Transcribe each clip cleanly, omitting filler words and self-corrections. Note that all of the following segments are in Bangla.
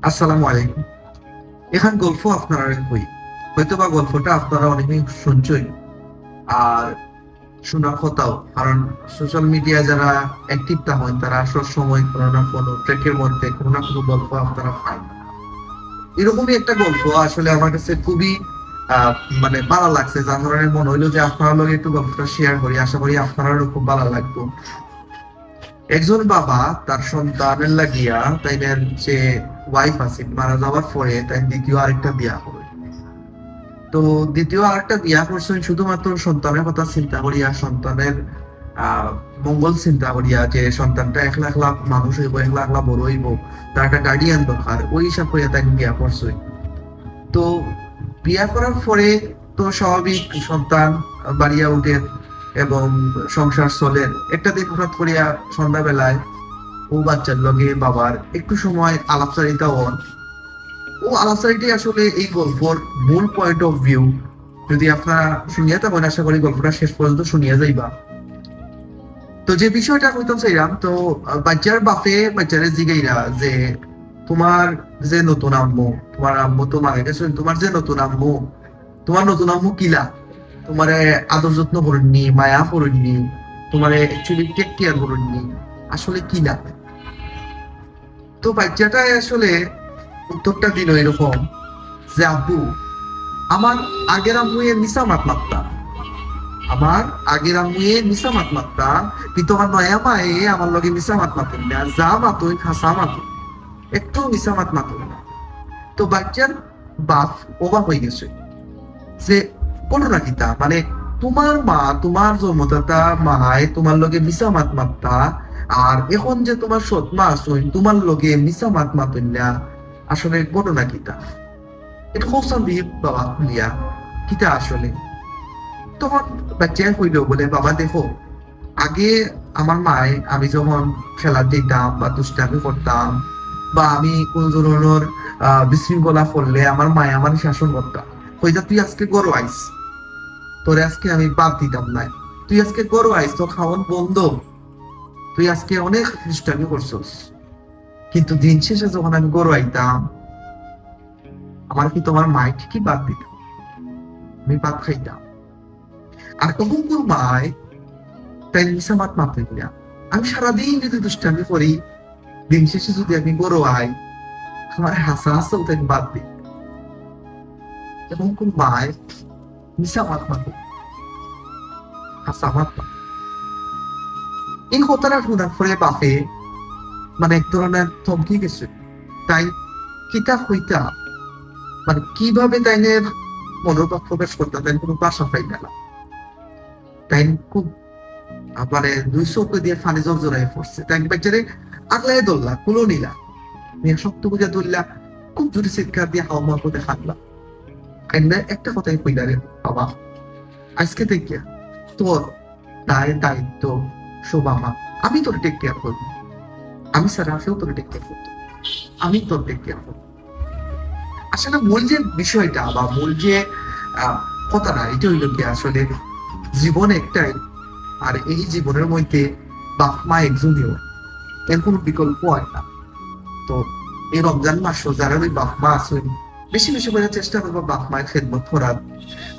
আসসালামু আলাইকুম। এখান গল্প আপনারা কই, হয়তো বা গল্পটা আপনারা অনেকেই শুনছই আর শোনার কথাও, কারণ সোশ্যাল মিডিয়া যারা অ্যাক্টিভ থাকেন তারা সব সময় কোনো না কোনো ট্র্যাকের মধ্যে কোনো না কোনো গল্প আপনারা পান। এরকমই একটা গল্প আসলে আমার কাছে খুবই আহ, মানে ভালো লাগছে, যার কারণে মনে হইলো যে আপনারা লগে একটু গল্পটা শেয়ার করি। আশা করি আপনারও খুব ভালো লাগবে। একজন বাবা তার সন্তানের লাগিয়া তাইদের যে ওয়াইফ আছে মারা যাওয়ার পরে তাই দ্বিতীয় আরেকটা বিয়া করে। তো দ্বিতীয় আরেকটা বিয়া করছেন শুধুমাত্র সন্তানের কথা চিন্তা করিয়া, সন্তানের আহ মঙ্গল চিন্তা করিয়া, যে সন্তানটা একলা একলা মানুষ হইব, একলা একলা বড় হইব, তার একটা গার্ডিয়ান দরকার, ওই হিসাব করিয়া তাকে বিয়া করছে। তো বিয়া করার পরে তো স্বাভাবিক সন্তান বাড়িয়া উঠে এবং সংসার চলে। একটা দিন হঠাৎ করিয়া সন্ধ্যাবেলায় ও বাচ্চার লগে বাবার একটু সময় আলাপচারিতা হন। ও আলাপচারিতাই আসলে এই গল্পর মূল পয়েন্ট অফ ভিউ। যদি আপনারা শুনিয়া থাকেন, আশা করি গল্পটা শেষ পর্যন্ত শুনিয়া যাইবা। তো যে বিষয়টা কইতাম চাইলাম, তো বাচ্চার বাপে বাচ্চারে জিগাইরা যে তোমার যে নতুন আম্মু, তোমার আম্মু তো মারা গেছে, তোমার যে নতুন আম্মু, তোমার নতুন আম্মু কিলা, তোমারে আদর যত্ন করেননি, মায়া করেননি, তোমারে অ্যাকচুয়ালি টেক কেয়ার করেননি, আসলে কিলা? তো বাচ্চাটাই আসলে উত্তরটা দিল এরকম যে আব্বু, আমার আগের আম্মুয়ে মিশা মাত মাত্তা, আমার আগের আম্মুয়ে মিশা মাত মাত্তা, কিন্তু আমার নয়া মায়ে আমার লগে মিশা মাত মাতুন না, যা মাতুই হাসা মাতুন, একটু মিশা মাত মাতুন না। তো বাচ্চার বাপ অবাক হয়ে গেছে যে ঘটনা কিতা, মানে তোমার মা, তোমার জন্মদাতা মায় তোমার লগে মিশা মাত মাত্তা, আর এখন যে তোমার সৎ মা আসুন তোমার লগে মিশা মাত মাতুন না, আসলে ঘটনা কিতা? এটা হোসান দিয়ে বাবা খুলিয়া কিতা আসলে? তখন বাচ্চা হইল বলে, বাবা দেখো, আগে আমার মায় আমি যখন খেলা দিতাম বা দুষ্টামি করতাম বা আমি কোন ধরনের বিশৃঙ্খলা করলে আমার মায় আমার শাসন করতাম, কইতা তুই আজকে গরু আইস, তোরে আজকে আমি বাদ দিতাম না, তুই আজকে গরু আইস, তোর খাওয়ান বন্ধ, তুই আজকে অনেক দুষ্টামি করছস। কিন্তু দিন শেষে যখন আমি গরু আইতাম, আমার কি তোমার মায় ঠিকই বাদ দিত, আমি ভাত খাইতাম। আর তখন তোর মায় তাই মিশা মাত মাতুই না, আমি সারাদিন যদি দুষ্টামি করি, দিন শেষে যদি আমি বড় আই, আমার হাসা হাসা তাই বাদ দিই। এবং কোন মায় মিশা মাত মাতু, হাসা মাত মাতু। এই কথাটা শোনার পরে বাপে মানে এক ধরনের থমকি গেছে। তাই কিতা হইতা, মানে কিভাবে তাইনের মনোভাব প্রকাশ করতে, তাই কোনো ভাষা পাই না। তাই খুব মানে দুই চোখে দিয়ে ফানি জড়জড়াই পড়ছে। তাই বাচ্চারে আগলাই ধরলা, কুলো নিলা, নিয়ে শক্ত বুঝা ধরলা, খুব জোরে চিৎকার দিয়ে হাওয়া মাওয়া করে হাঁটলা। আইনা একটা কথাই কইলা, রে বাবা, আজকে থেকে তোর দায়িত্ব সব আমার, আমি তোর টেক কেয়ার করবো, আমি সারা কেউ তোর টেক কেয়ার করতো, আমি তোর টেক কেয়ার করবো। আসলে মূল যে বিষয়টা বা মূল যে আহ, কথাটা, এটা হইল কি আসলে জীবন একটাই, আর এই জীবনের মধ্যে বাপ মা একজনই হয়, এর কোনো বিকল্প হয় না। তো এই রমজান মাস যারা ওই বাপ মা আছেন, বেশি বেশি করে চেষ্টা করবো বাপ মায়ের খেদমত করার।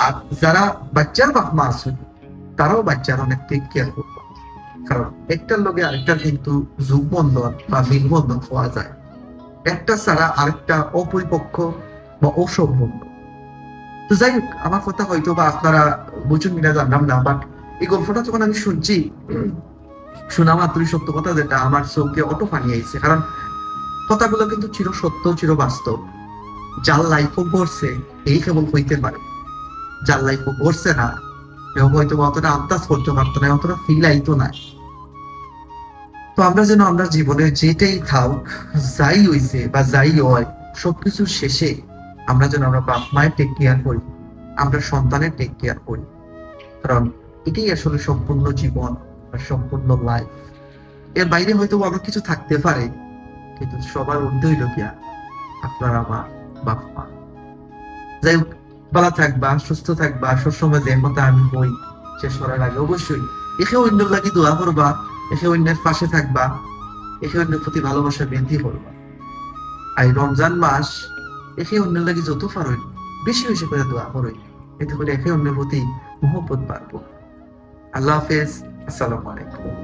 আর যারা বাচ্চার বাপ মা আছেন, তারাও বাচ্চার অনেক টেক কেয়ার করবো, কারণ একটার লগে আরেকটার কিন্তু যুগ বন্ধন বা মিল বন্ধন হওয়া যায়, একটা ছাড়া আরেকটা অপরিপক্ষ বা অসম্পূর্ণ। তো যাই হোক, আমার কথা হয়তো বা আপনারা বুঝুন কিনা জানলাম না, বাট এই গল্পটা যখন আমি শুনছি, শোনা মাত্রই সত্য কথা যেটা আমার চোখে অটো পানি আইছে, কারণ কথাগুলো কিন্তু চির সত্য, চির বাস্তব। যার লাইফও ঘটছে এই কেবল হইতে পারে, যার লাইফও ঘটছে না কেউ হয়তো অতটা আন্দাজ করতে পারতো না, অতটা ফিল আইতো না। তো আমরা যেন আমরা জীবনে যেটাই থাক, যাই হইছে বা যাই হয়, সবকিছুর শেষে আমরা যেন আমরা বাপ মায়ের টেক কেয়ার করি, আমরা সন্তানের টেক কেয়ার করি, কারণ এটাই আসলে সম্পূর্ণ জীবন বা সম্পূর্ণ লাইফ। এর বাইরে হয়তো অনেক কিছু থাকতে পারে, কিন্তু সবার ঊর্ধ্বে হইল গিয়া আপনার আমার বাপ মা। যাই হোক, ভালো থাকবা, সুস্থ থাকবা, সবসময় যে কথা আমি বই শেষ করার আগে অবশ্যই একে অন্যের লাগি দোয়া করবা, একে অন্যের পাশে থাকবা, একে অন্যের প্রতি ভালোবাসা বৃদ্ধি করবা। আর রমজান মাস একে অন্যের লাগি যত পারই বেশি বেশি করে দোয়া করই, এতে করে একে অন্যের প্রতি মহব্বত বাড়বো। আল্লাহ হাফেজ, আসসালামু আলাইকুম।